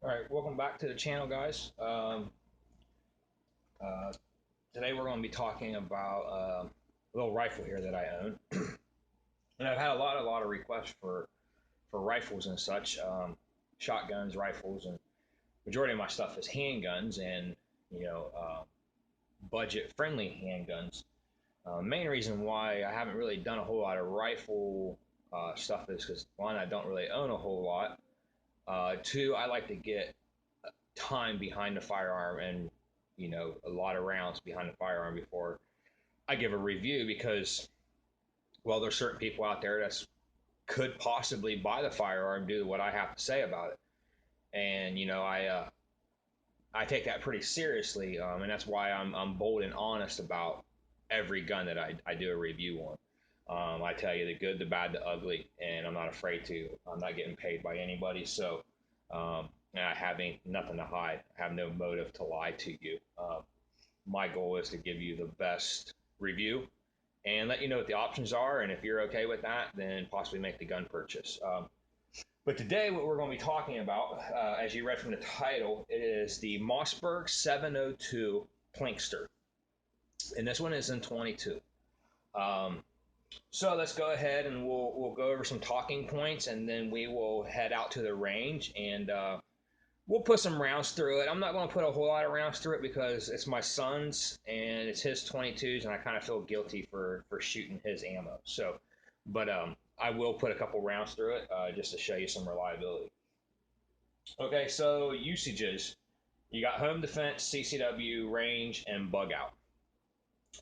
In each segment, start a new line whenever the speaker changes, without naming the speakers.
All right, welcome back to the channel, guys. Uh, Today we're going to be talking about a little rifle here that I own, and I've had a lot of requests for rifles and such, shotguns, rifles, and majority of my stuff is handguns and you know budget-friendly handguns. Main reason why I haven't really done a whole lot of rifle stuff is because one, I don't really own a whole lot. Two, I like to get time behind the firearm and a lot of rounds behind the firearm before I give a review because well there's certain people out there that could possibly buy the firearm due to what I have to say about it, and I take that pretty seriously, and that's why I'm bold and honest about every gun that I do a review on. I tell you the good, the bad, the ugly, and I'm not afraid to. I'm not getting paid by anybody, so and I have nothing to hide. I have no motive to lie to you. My goal is to give you the best review and let you know what the options are, and if you're okay with that, then possibly make the gun purchase. But today, what we're going to be talking about, as you read from the title, it is the Mossberg 702 Plinkster, and this one is in 22. Um, So let's go ahead and we'll go over some talking points, and then we will head out to the range and we'll put some rounds through it. I'm not going to put a whole lot of rounds through it because it's my son's and it's his 22s, and I kind of feel guilty for shooting his ammo. So, but I will put a couple rounds through it just to show you some reliability. Okay, so usages. You got home defense, CCW, range, and bug out.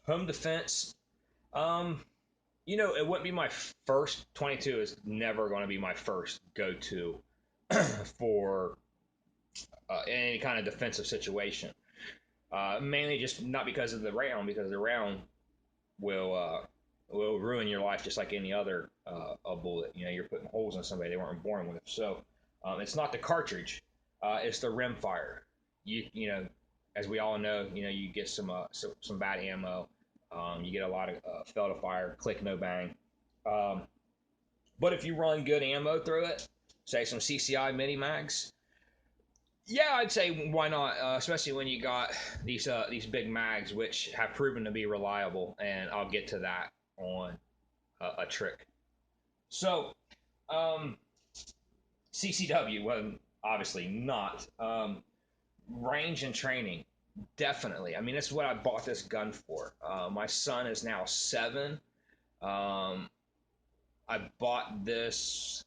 Home defense. Um, it wouldn't be my first. 22 is never going to be my first go-to for any kind of defensive situation. Mainly just not because of the round, because the round will will ruin your life just like any other a bullet. You're putting holes in somebody they weren't born with. So it's not the cartridge, it's the rim fire. As we all know, you get some bad ammo. You get a lot of fail to fire, click no bang. Um, but if you run good ammo through it, say some CCI mini mags, yeah, I'd say why not? Especially when you got these big mags, which have proven to be reliable, and I'll get to that on a trick. So, um, CCW, well, obviously not. Range and training, definitely. I mean, that's what I bought this gun for. My son is now 7. Um, I bought this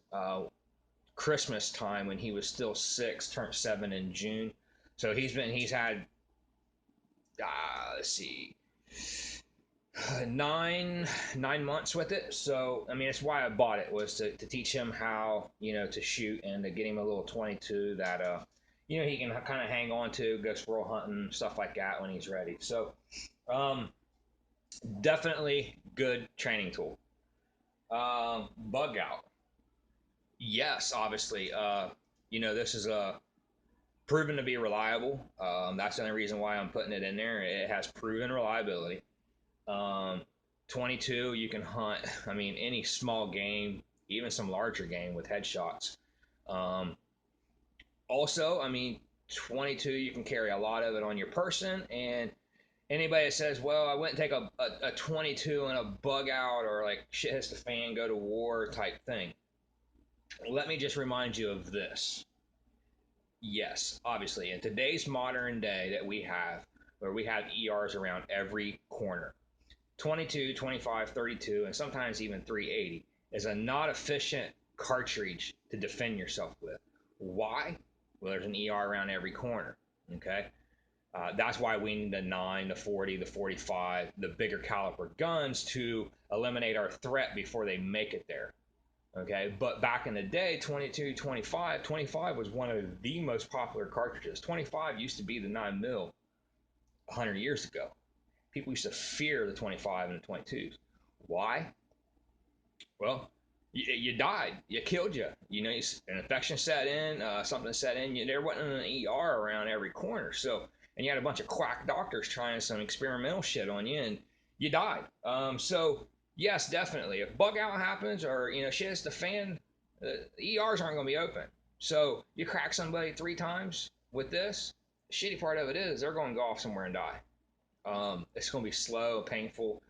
Christmas time when he was still 6, turned 7 in June. So he's had let's see, nine months with it. So I mean, that's why I bought it, was to teach him how to shoot, and to get him a little 22 that he can kind of hang on to, go squirrel hunting, stuff like that when he's ready. So um, definitely good training tool. Bug out, yes, obviously. This is proven to be reliable. That's the only reason why I'm putting it in there. It has proven reliability. Um, 22, you can hunt, I mean, any small game, even some larger game with headshots. Um, Also, I mean, 22, you can carry a lot of it on your person. And anybody that says, well, I wouldn't take a 22 and a bug out, or like shit hits the fan, go to war type thing. Let me just remind you of this. Yes, obviously, in today's modern day that we have, where we have ERs around every corner, 22, 25, 32, and sometimes even 380 is a not efficient cartridge to defend yourself with. Why? Well, there's an ER around every corner. Okay. That's why we need the 9, the 40, the 45, the bigger caliber guns to eliminate our threat before they make it there. Okay. But back in the day, 22, 25, 25 was one of the most popular cartridges. 25 used to be the 9 mil 100 years ago. People used to fear the 25 and the 22s. Why? Well, you died. You killed you. An infection set in, something set in. There wasn't an ER around every corner. So, and you had a bunch of quack doctors trying some experimental shit on you, and you died. So, yes, definitely. If bug out happens, or shit hits the fan, ERs aren't going to be open. So you crack somebody 3 times with this. The shitty part of it is they're going to go off somewhere and die. It's going to be slow, painful.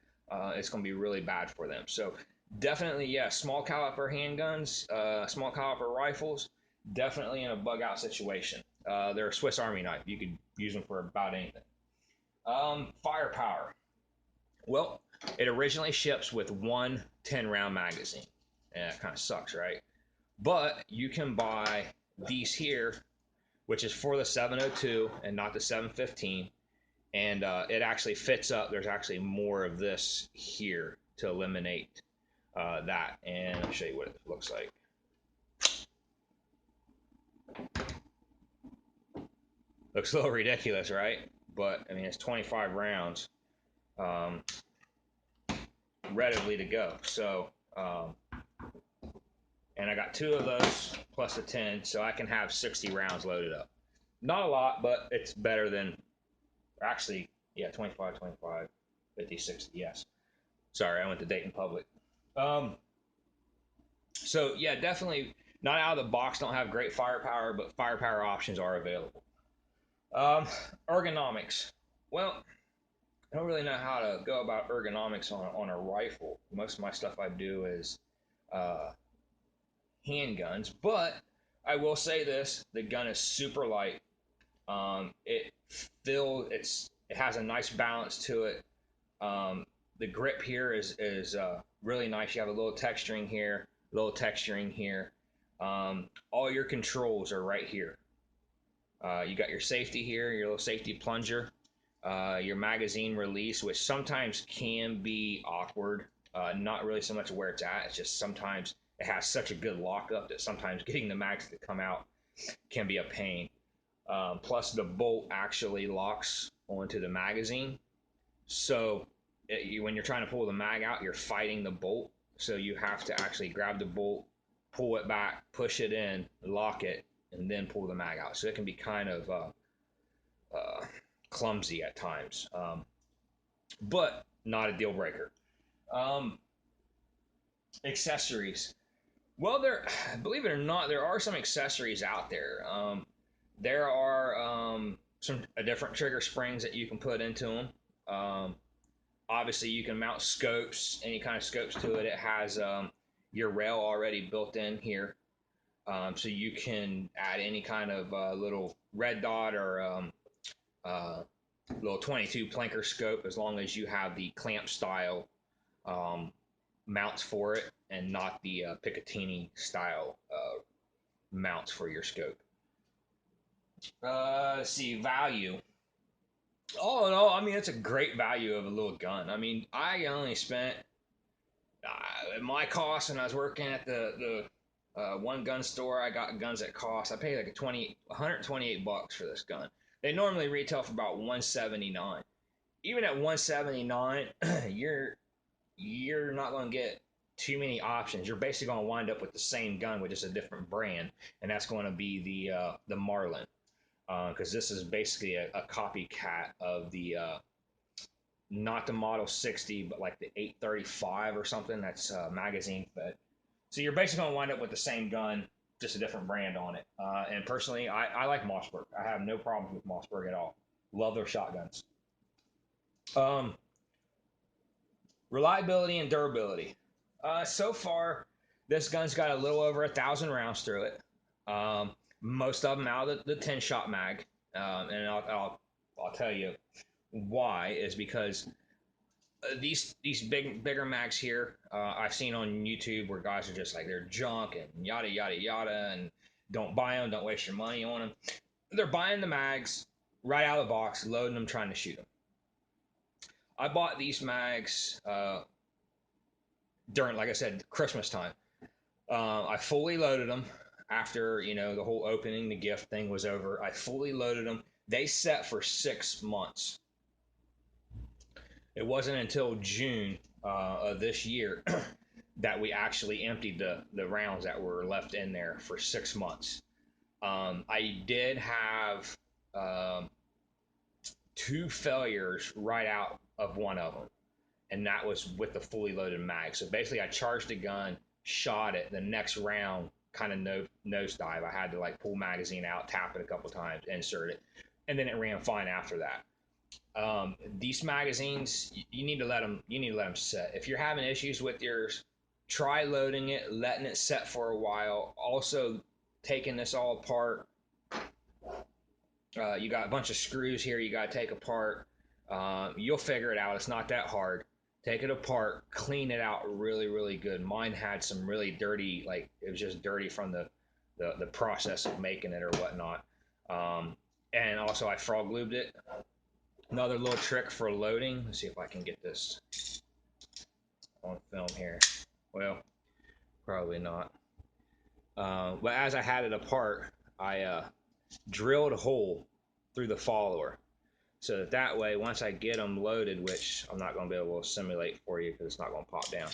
It's going to be really bad for them. So definitely, yeah, small caliber handguns, small caliber rifles, definitely in a bug out situation. They're a Swiss Army knife. You could use them for about anything. Firepower. Well, it originally ships with one 10-round magazine. And that kind of sucks, right? But you can buy these here, which is for the 702 and not the 715. And it actually fits up. There's actually more of this here to eliminate that. And I'll show you what it looks like. Looks a little ridiculous, right? But I mean, it's 25 rounds readily to go. So, and I got 2 of those plus a 10, so I can have 60 rounds loaded up. Not a lot, but it's better than, actually, yeah, 25, 25, 50, 60, yes. Sorry, I went to Dayton Public. So yeah, definitely not out of the box, don't have great firepower, but firepower options are available. Ergonomics. Well, I don't really know how to go about ergonomics on a rifle. Most of my stuff I do is handguns, but I will say this: the gun is super light. It has a nice balance to it. The grip here is really nice. You have a little texturing here, all your controls are right here. You got your safety here, your little safety plunger, your magazine release, which sometimes can be awkward. Not really so much where it's at. It's just sometimes it has such a good lockup that sometimes getting the mags to come out can be a pain. Plus, the bolt actually locks onto the magazine. So when you're trying to pull the mag out, you're fighting the bolt. So you have to actually grab the bolt, pull it back, push it in, lock it, and then pull the mag out. So it can be kind of clumsy at times, but not a deal breaker. Um, Accessories. Well, believe it or not, there are some accessories out there. There are some different trigger springs that you can put into them. Obviously, you can mount scopes, any kind of scopes to it. It has your rail already built in here. So you can add any kind of little red dot or little 22 Plinker scope as long as you have the clamp style mounts for it and not the Picatinny style mounts for your scope. Let's see, value. All in all, I mean, it's a great value of a little gun. I mean, I only spent my cost when I was working at the one gun store. I got guns at cost. I paid like 128 bucks for this gun. They normally retail for about 179. Even at 179, you're not going to get too many options. You're basically going to wind up with the same gun with just a different brand, and that's going to be the Marlin, because this is basically a copycat of the not the Model 60, but like the 835 or something. That's magazine fed. So you're basically going to wind up with the same gun, just a different brand on it. And personally, I like Mossberg. I have no problems with Mossberg at all. Love their shotguns. Reliability and durability. So far, this gun's got a little over 1,000 rounds through it. Most of them out of the 10-shot mag. And I'll tell you why is because these bigger mags here I've seen on YouTube where guys are just like they're junk and yada yada yada and don't buy them, don't waste your money on them. They're buying the mags right out of the box, loading them, trying to shoot them. I bought these mags during, like I said, Christmas time. I fully loaded them after the whole opening the gift thing was over. I fully loaded them. They set for 6 months. It wasn't until June of this year that we actually emptied the rounds that were left in there for 6 months. I did have 2 failures right out of one of them, and that was with the fully loaded mag. So basically, I charged the gun, shot it. The next round kind of nosedive. I had to like pull magazine out, tap it a couple times, insert it, and then it ran fine after that. These magazines, you need to let them. You need to let them set. If you're having issues with yours, try loading it, letting it set for a while. Also, taking this all apart. You got a bunch of screws here you got to take apart. You'll figure it out. It's not that hard. Take it apart, clean it out really, really good. Mine had some really dirty, like it was just dirty from the process of making it or whatnot. And also I frog lubed it. Another little trick for loading. Let's see if I can get this on film here. Well, probably not. But as I had it apart, I drilled a hole through the follower so that way once I get them loaded, which I'm not going to be able to simulate for you because it's not going to pop down,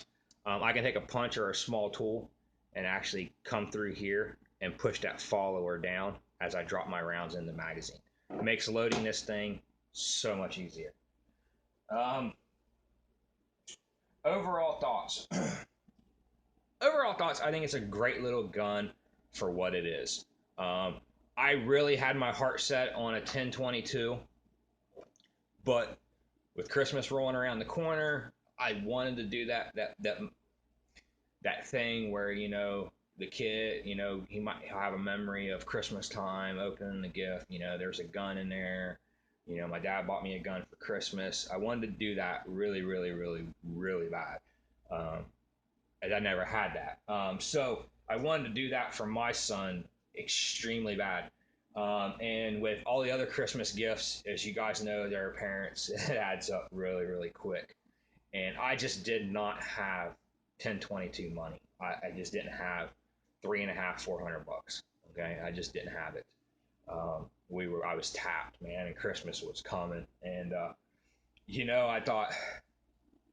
I can take a punch or a small tool and actually come through here and push that follower down as I drop my rounds in the magazine. It makes loading this thing so much easier. Overall thoughts. Overall thoughts, I think it's a great little gun for what it is. I really had my heart set on a 1022, but with Christmas rolling around the corner, I wanted to do that thing where, you know, the kid, you know, he might have a memory of Christmas time, opening the gift, you know, there's a gun in there. You know, my dad bought me a gun for Christmas. I wanted to do that really, really, really, really bad. And I never had that. So I wanted to do that for my son extremely bad. And with all the other Christmas gifts, as you guys know, their parents, it adds up really, really quick. And I just did not have 1022 money. I just didn't have $350-400. Okay, I just didn't have it. I was tapped, man, and Christmas was coming, and you know, I thought,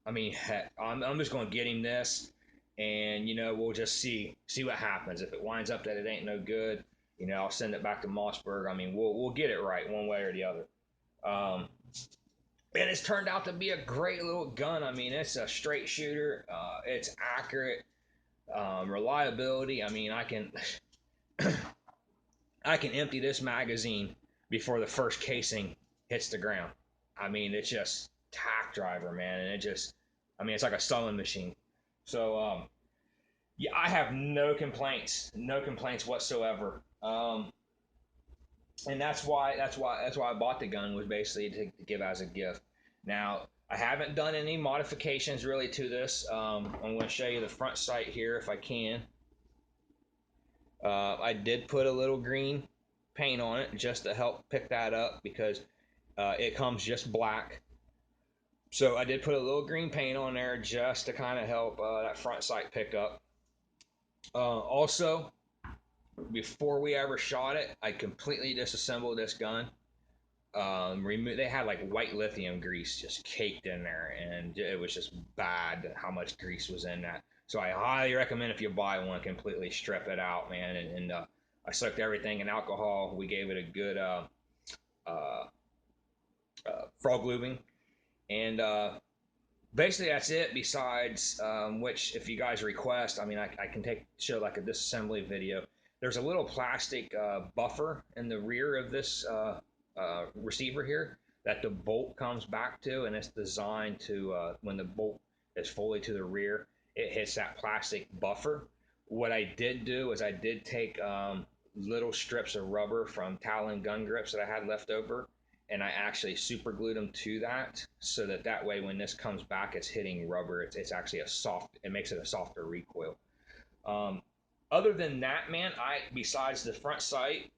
I mean, heck, I'm just going to get him this, and you know, we'll just see what happens. If it winds up that it ain't no good, you know, I'll send it back to Mossberg. I mean, we'll get it right one way or the other. And it's turned out to be a great little gun. I mean, it's a straight shooter. It's accurate. Reliability. I mean, I can I can empty this magazine before the first casing hits the ground. I mean, it's just tack driver, man, and it just, I mean, it's like a sewing machine. So, yeah, I have no complaints whatsoever. And that's why I bought the gun, was basically to give as a gift. Now, I haven't done any modifications really to this. I'm going to show you the front sight here if I can. I did put a little green paint on it just to help pick that up because it comes just black. So I did put a little green paint on there just to kind of help that front sight pick up. Also, before we ever shot it, I completely disassembled this gun. They had like white lithium grease just caked in there, and it was just bad how much grease was in that. So I highly recommend, if you buy one, completely strip it out, man. And I soaked everything in alcohol. We gave it a good frog lubing, and basically that's it. Besides which, if you guys request, I mean, I can show like a disassembly video. There's a little plastic buffer in the rear of this receiver here that the bolt comes back to, and it's designed to when the bolt is fully to the rear, it hits that plastic buffer. What I did do is I did take little strips of rubber from Talon gun grips that I had left over, and I actually super glued them to that, so that way when this comes back, it's hitting rubber. It's actually it makes it a softer recoil. Other than that, man, besides the front sight,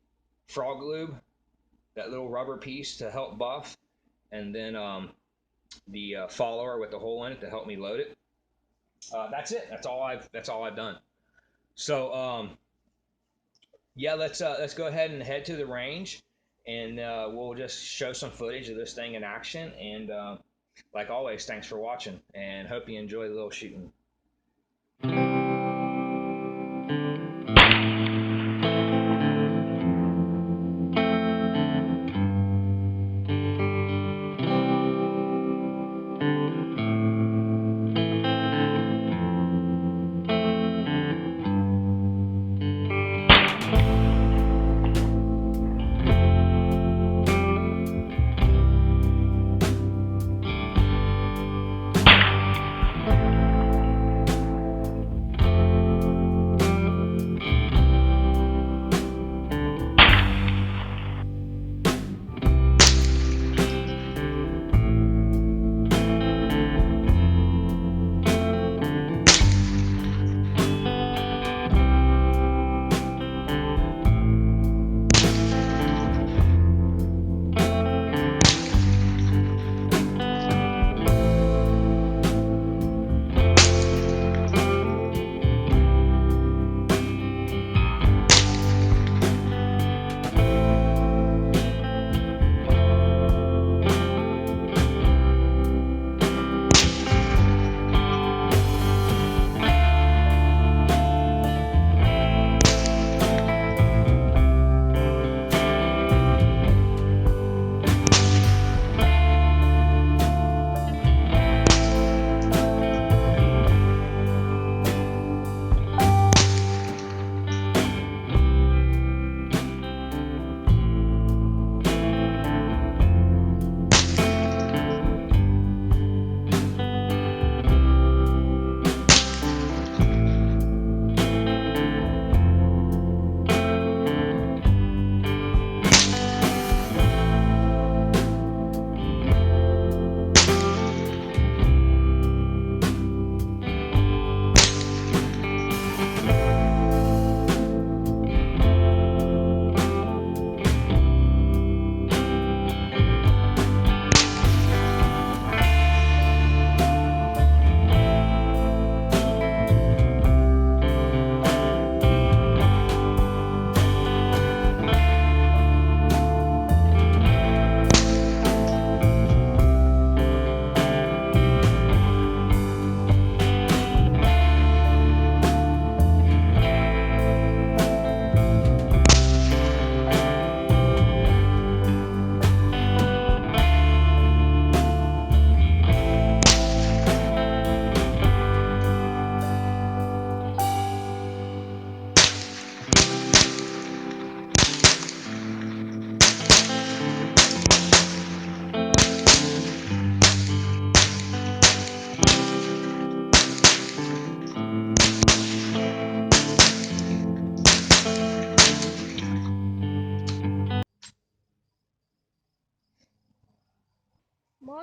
frog lube, that little rubber piece to help buff, and then the follower with the hole in it to help me load it. That's it. That's all I've done. So yeah, let's go ahead and head to the range, and we'll just show some footage of this thing in action. And like always, thanks for watching, and hope you enjoy the little shooting.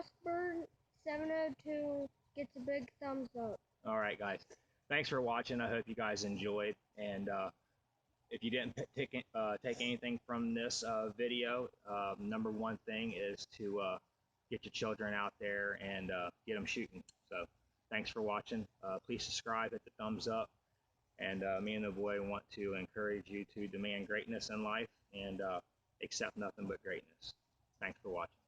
Mossberg 702 gets a big thumbs up.
All right, guys. Thanks for watching. I hope you guys enjoyed. And if you didn't take anything from this video, number one thing is to get your children out there and get them shooting. So thanks for watching. Please subscribe, hit the thumbs up. And me and the boy want to encourage you to demand greatness in life and accept nothing but greatness. Thanks for watching.